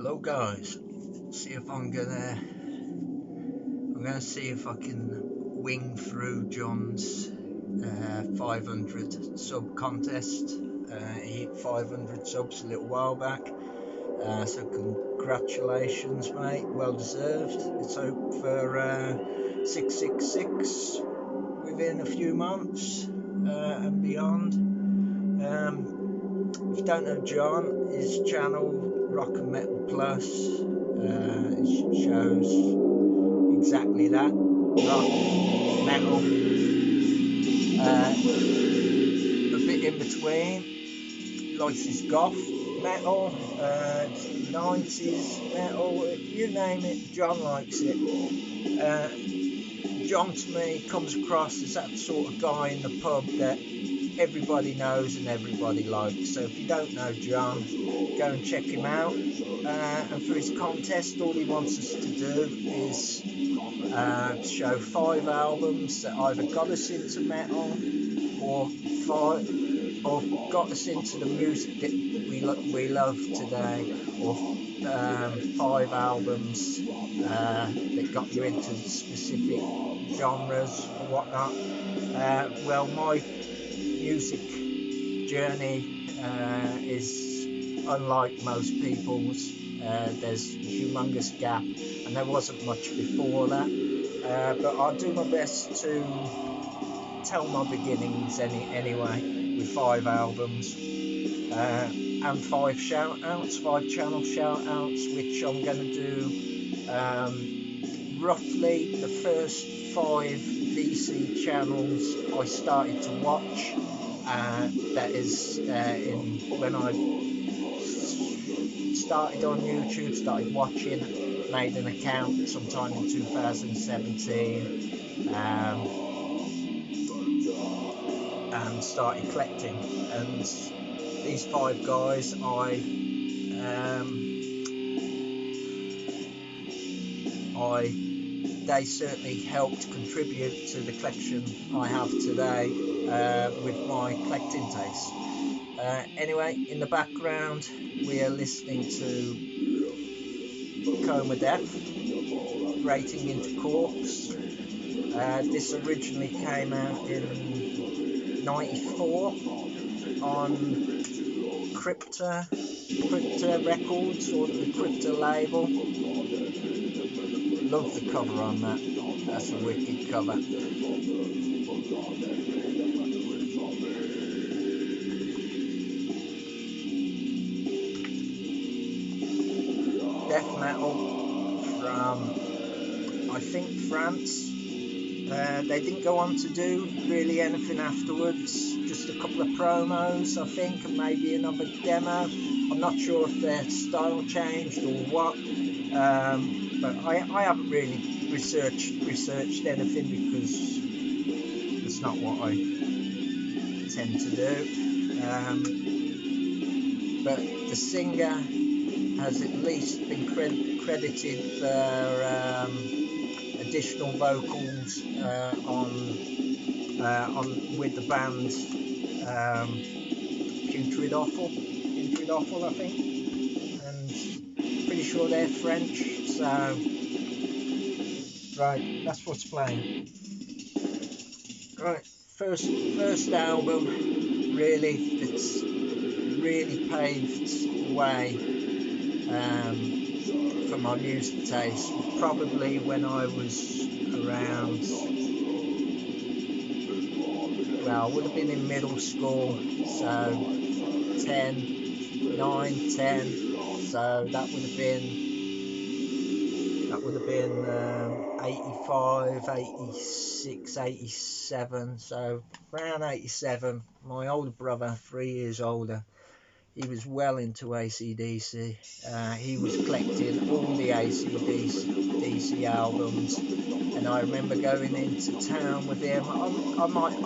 Hello guys, see if I'm gonna see if I can wing through John's 500 sub contest. He hit 500 subs a little while back, so congratulations mate, well deserved. Let's hope for 666 within a few months and beyond. If you don't know John, his channel Rock and Metal Plus shows exactly that, rock, metal, a bit in between. He likes his goth metal, 90s metal, you name it, John likes it. John to me comes across as that sort of guy in the pub that everybody knows and everybody likes. So if you don't know John, go and check him out. And for his contest, all he wants us to do is show 5 albums that either got us into metal or got us into the music that we love today, or 5 albums that got you into specific genres or whatnot. Well, my music journey is unlike most people's. There's a humongous gap, and there wasn't much before that, but I'll do my best to tell my beginnings anyway, with 5 albums and 5 shout outs, 5 channel shout outs, which I'm going to do roughly the first 5 VC channels I started to watch. That is when I started on YouTube, started watching, made an account sometime in 2017, and started collecting. And these 5 guys, they certainly helped contribute to the collection I have today with my collecting taste. Anyway, in the background we are listening to Krhomadeath, Grating into Corpse. This originally came out in '94 on Crypta Records, or the Crypta label. Love the cover on that. That's a wicked cover. Death metal from, I think, France. They didn't go on to do really anything afterwards, just a couple of promos I think, and maybe another demo. I'm not sure if their style changed or what, but I haven't really researched anything, because it's not what I tend to do. But the singer has at least been credited for additional vocals on with the band Putrid Offal, I think, and pretty sure they're French. So right, that's what's playing. Right, first album really that's really paved the way for my music taste was probably when I was around, well, I would have been in middle school, so 9, 10, so that would have been 85, 86, 87, so around 87. My older brother, 3 years older, he was well into AC/DC. He was collecting all the AC/DC albums, and I remember going into town with him. I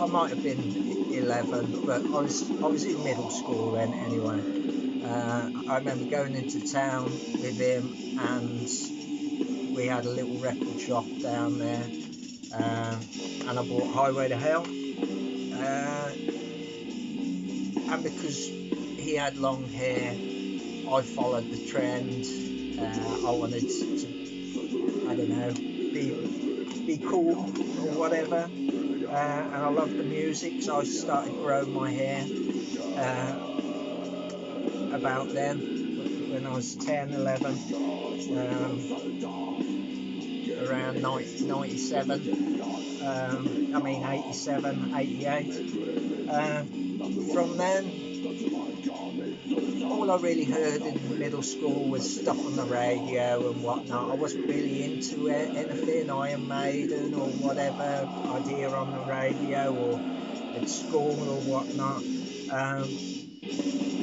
might have been 11, but I was in middle school then anyway. I remember going into town with him, and we had a little record shop down there, and I bought Highway to Hell, and because he had long hair, I followed the trend I wanted to, I don't know, be cool or whatever, and I loved the music, so I started growing my hair about then, when I was 10, 11, around 97, I mean 87, 88. From then, all I really heard in middle school was stuff on the radio and whatnot. I wasn't really into anything, Iron Maiden or whatever I'd hear on the radio or at school or whatnot.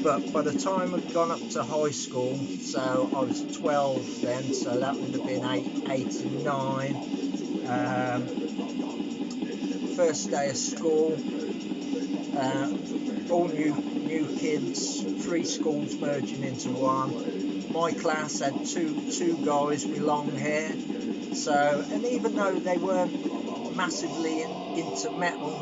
But by the time I'd gone up to high school, so I was 12 then, so that would have been 89. First day of school, all new kids, 3 schools merging into one. My class had two guys with long hair. So, and even though they weren't massively into metal,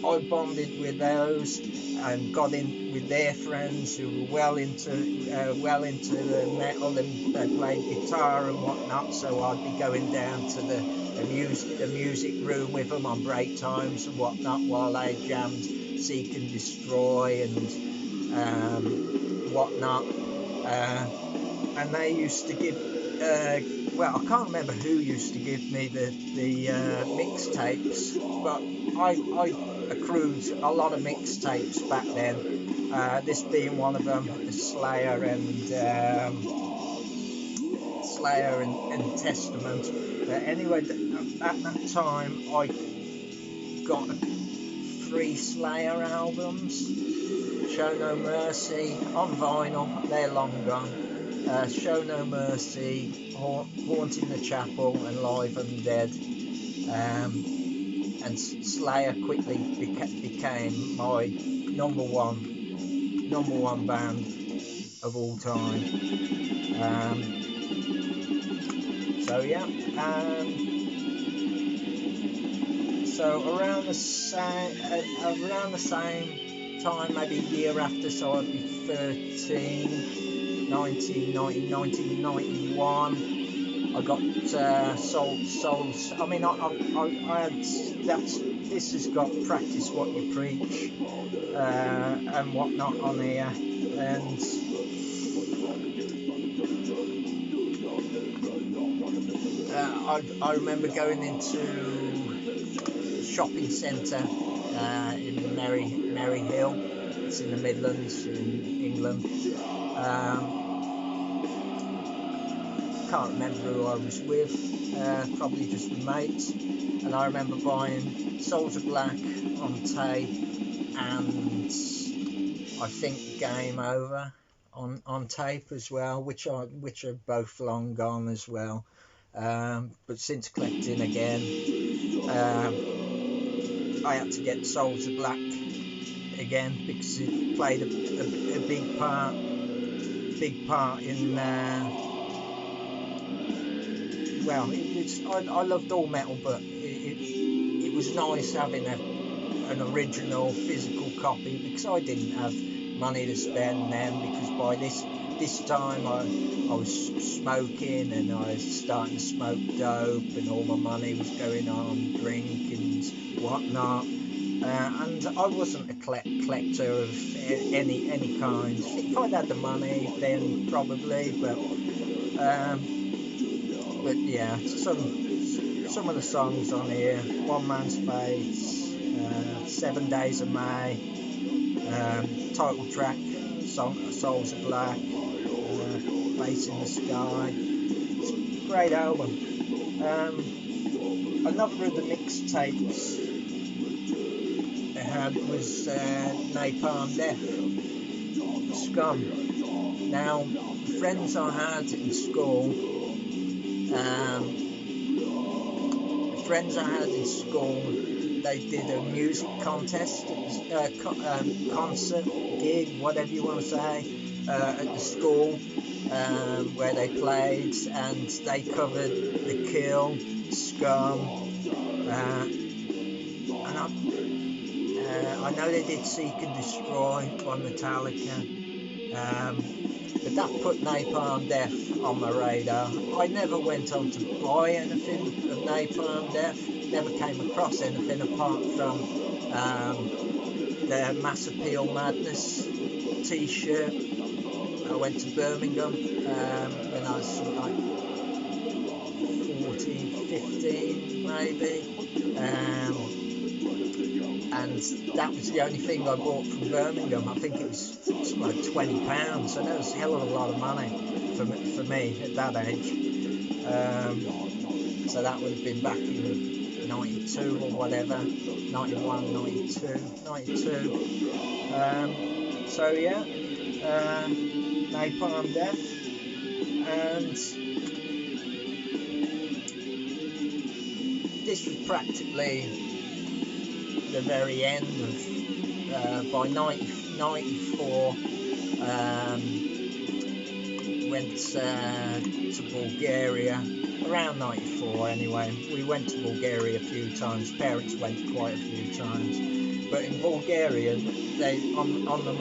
I bonded with those and got in with their friends who were well into the metal, and they played guitar and whatnot. So I'd be going down to the music room with them on break times and whatnot while they jammed Seek and Destroy and whatnot. And they used to give, well, I can't remember who used to give me the mixtapes, but I accrued a lot of mixtapes back then. This being one of them, Slayer and Testament. But anyway, at that time I got 3 Slayer albums: Show No Mercy on vinyl, they're long gone. Show No Mercy, Haunting the Chapel, and Live Undead. And Slayer quickly became my number one band of all time. So yeah, so around the same time, maybe a year after, so I'd be 13, 1991. I got Souls. I mean, I had this has got Practice What You Preach and whatnot on here, and I remember going into shopping centre in Merry Hill. It's in the Midlands in England. Can't remember who I was with, probably just mates, and I remember buying Souls of Black on tape and I think Game Over on tape as well, which are both long gone as well. But since collecting again, I had to get Souls of Black again because it played a big part in well, I loved all metal, but it was nice having an original physical copy, because I didn't have money to spend then, because by this time I was smoking and I was starting to smoke dope, and all my money was going on drink and whatnot, and I wasn't a collector of any kind. If I'd had the money then probably, but yeah, some of the songs on here: One Man's Fate, 7 Days of May, title track, Souls of Black, Face in the Sky. It's a great album. Another of the mixtapes they had was Napalm Death, SCUM. Now, the friends I had in school, they did a music contest, concert, gig, whatever you want to say, at the school, where they played, and they covered The Kill, SCUM, and I know they did Seek and Destroy by Metallica. but that put Napalm Death on my radar. I never went on to buy anything of Napalm Death, never came across anything apart from the Mass Appeal Madness t-shirt. I went to Birmingham when I was like 14, 15 maybe, and that was the only thing I bought from Birmingham. I think it was something like £20, so that was a hell of a lot of money for me at that age. So that would have been back in 92 or whatever, 91, 92, 92. So yeah, Napalm Death, and this was practically the very end of, by 94, went to Bulgaria, around 94 anyway. We went to Bulgaria a few times, parents went quite a few times, but in Bulgaria, they on the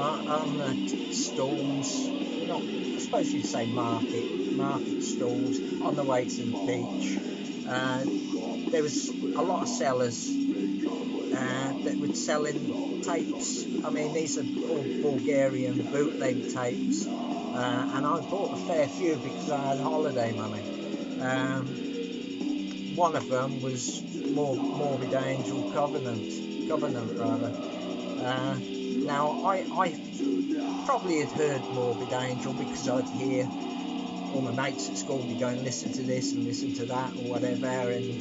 stalls, not, I suppose you'd say market stalls, on the way to the beach, there was a lot of sellers that were selling tapes. I mean, these are all Bulgarian bootleg tapes, and I bought a fair few because I had holiday money. One of them was Morbid Angel Covenant rather. Now I probably had heard Morbid Angel because I'd hear all my mates at school be going, listen to this and listen to that or whatever, and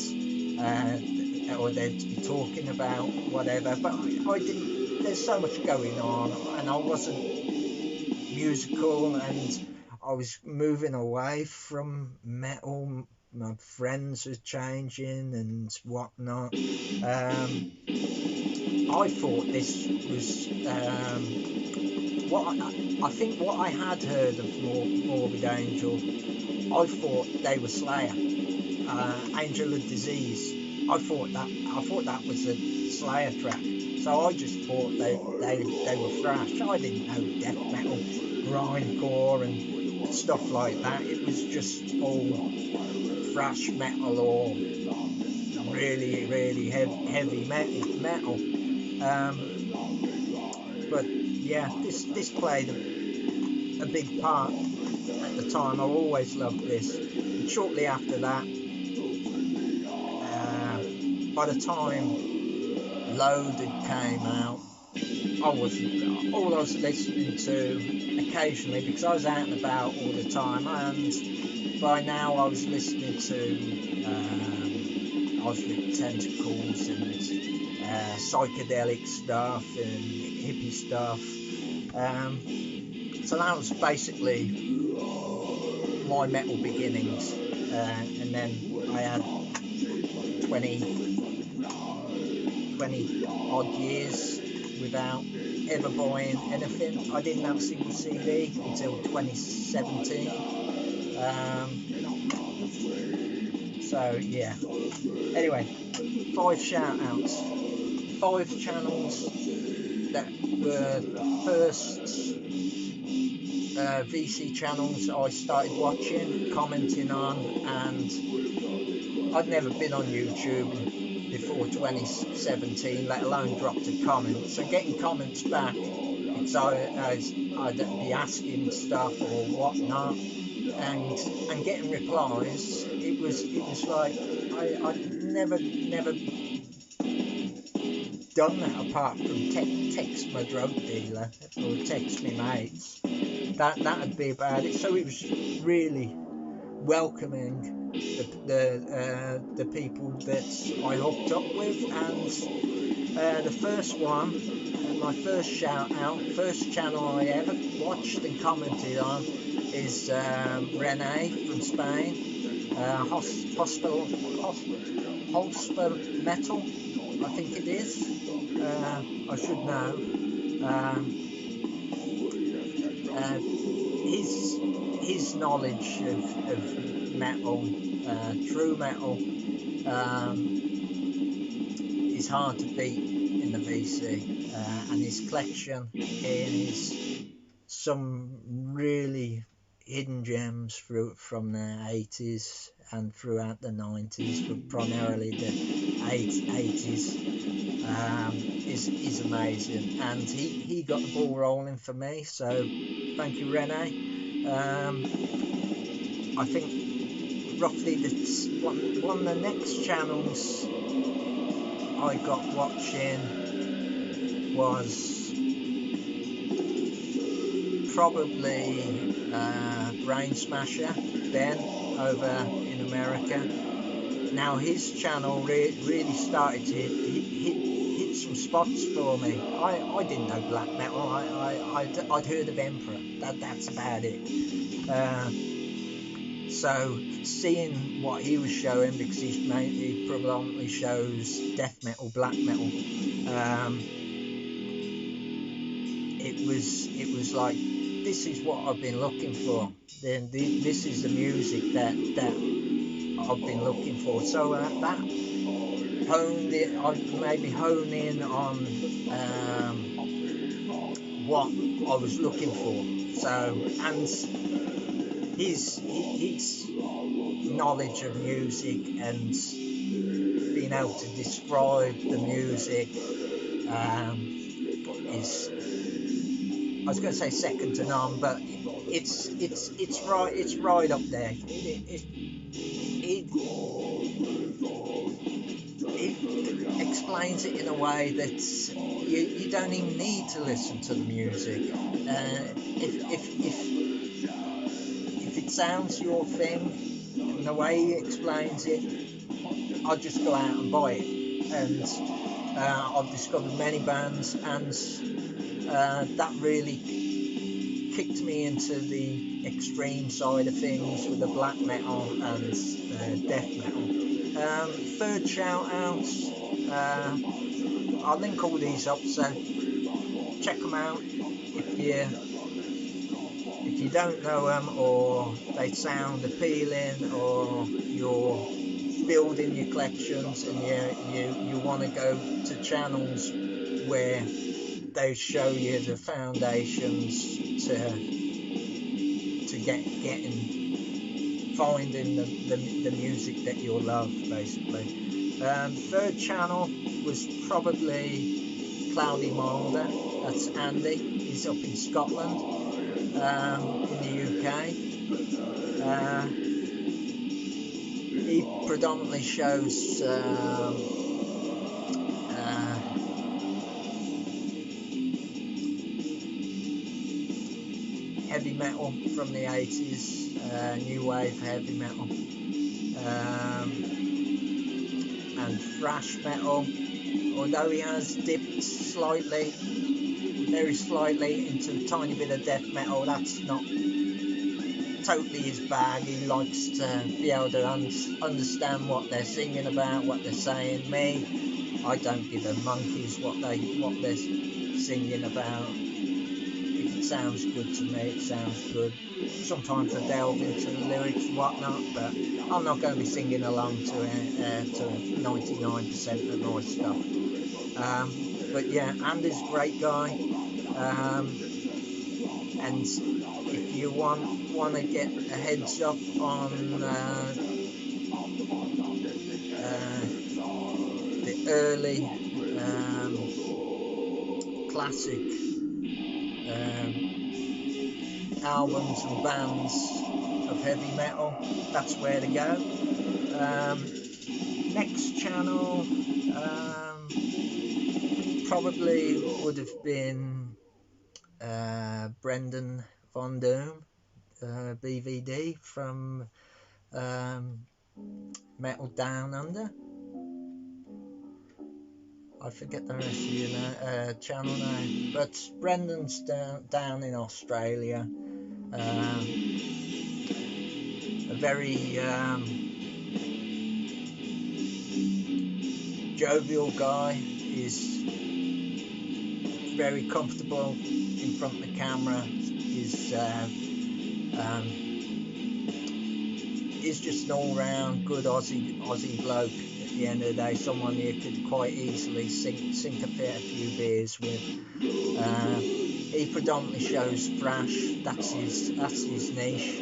or they'd be talking about whatever, but I didn't, there's so much going on and I wasn't musical, and I was moving away from metal. My friends were changing and whatnot. I thought this was I think what I had heard of Morbid Angel, I thought they were Slayer, Angel of Disease. I thought that was a Slayer track, so I just thought they were thrash. I didn't know death metal, grindcore and stuff like that. It was just all thrash metal or really heavy metal. But yeah, this played a big part at the time. I always loved this. And shortly after that, by the time Loaded came out, all I was listening to occasionally, because I was out and about all the time, and by now I was listening to Osric Tentacles and psychedelic stuff and hippie stuff. So that was basically my metal beginnings, and then I had 20 odd years without ever buying anything. I didn't have a single CD until 2017. So yeah, anyway, 5 shout outs, 5 channels that were the first VC channels I started watching, commenting on, and I'd never been on YouTube before 2017, let alone dropped a comment. So getting comments back, because I'd be asking stuff or whatnot, and getting replies, it was like I'd never done that apart from text my drug dealer or text me mates. That'd be about it. So it was really welcoming the people that I hooked up with, and the first one, my first shout out, first channel I ever watched and commented on is Renee from Spain, Hospital Metal, I think it is. I should know. His knowledge of metal, true metal, is hard to beat in the VC, and his collection is some really hidden gems from the 80s and throughout the 90s, but primarily the 80s. Is amazing, and he got the ball rolling for me, so thank you, Rene. I think roughly one of the next channels I got watching was probably Brain Smasher, Ben, over in America. Now his channel really started to hit some spots for me. I didn't know black metal. I'd heard of Emperor. That's about it. So seeing what he was showing, because he predominantly shows death metal, black metal, it was like, this is what I've been looking for. Then this is the music that I've been looking for. So that honed it. I maybe hone in on what I was looking for. So, and his knowledge of music and being able to describe the music is, I was going to say second to none, but it's right up there. It explains it in a way that you don't even need to listen to the music. If it sounds your thing, and the way he explains it, I'll just go out and buy it. And I've discovered many bands, and that really kicked me into the extreme side of things with the black metal and death metal. Third shout outs, I'll link all these up, so check them out if you don't know them, or they sound appealing, or you're building your collections and you want to go to channels where they show you the foundations to finding the music that you'll love, basically. Third channel was probably Cloudy Moulder. That's Andy. He's up in Scotland, in the UK. He predominantly shows heavy metal from the 80s, new wave heavy metal, and thrash metal, although he has dipped slightly, very slightly, into a tiny bit of death metal. That's not totally his bag. He likes to be able to understand what they're singing about, what they're saying. Me, I don't give a monkeys what they're singing about. If it sounds good to me, it sounds good. Sometimes I delve into the lyrics and whatnot, but I'm not going to be singing along to 99% of my stuff. But yeah, Andy's a great guy, and if you want to get a heads up on the early classic albums and bands of heavy metal, that's where to go. Next channel probably would have been Brendan Von Doom, BVD from Metal Down Under. I forget the rest of your channel name, but Brendan's down in Australia. A very jovial guy. He's very comfortable in front of the camera. He's just an all-round good Aussie bloke. At the end of the day, someone you could quite easily sink a few beers with. he predominantly shows thrash. That's his niche.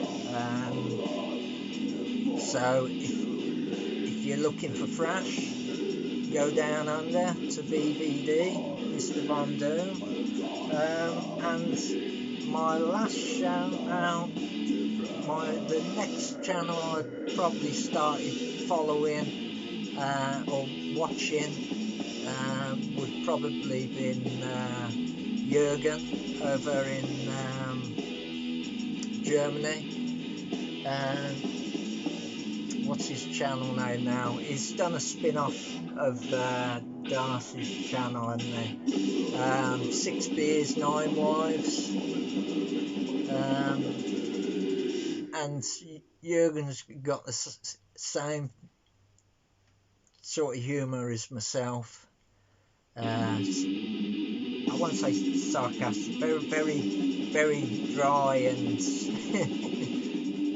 So if you're looking for thrash, go down under to VVD, Mr. Von Doom. And my last shout out, the next channel I probably started following or watching would probably been Jürgen over in Germany. What's his channel name now? He's done a spin-off of Darcy's channel, hasn't he? 6 Beers, 9 Wives. And Jürgen's got the same sort of humour as myself. I won't say sarcastic, very dry, and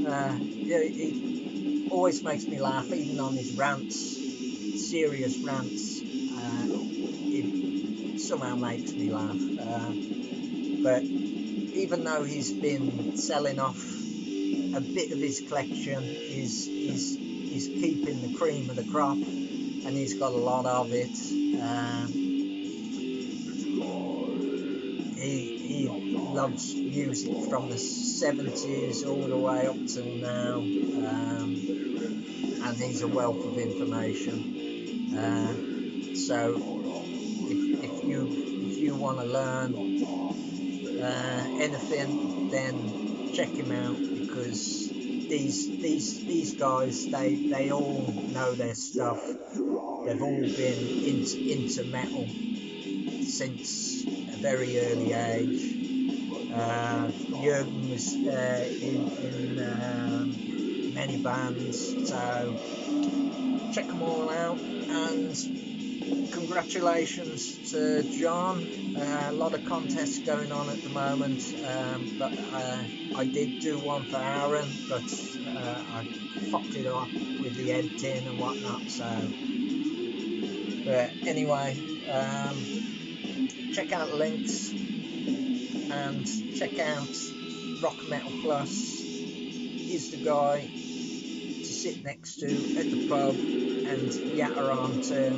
yeah, he always makes me laugh, even on his rants, serious rants. It somehow makes me laugh. But even though he's been selling off a bit of his collection, he's keeping the cream of the crop, and he's got a lot of it. He loves music from the 70s all the way up to now, and he's a wealth of information. So if you want to learn anything, then check him out, because these guys, they all know their stuff. They've all been into metal since a very early age. Jürgen was in many bands, so check them all out. And congratulations to John. A lot of contests going on at the moment, but I did do one for Aaron, but I fucked it up with the editing and whatnot. So, but anyway, check out the links and check out Rock Metal Plus. He's the guy to sit next to at the pub and yatter on to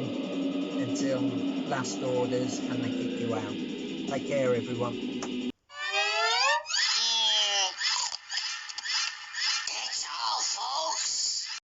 until last orders and they kick you out. Take care, everyone.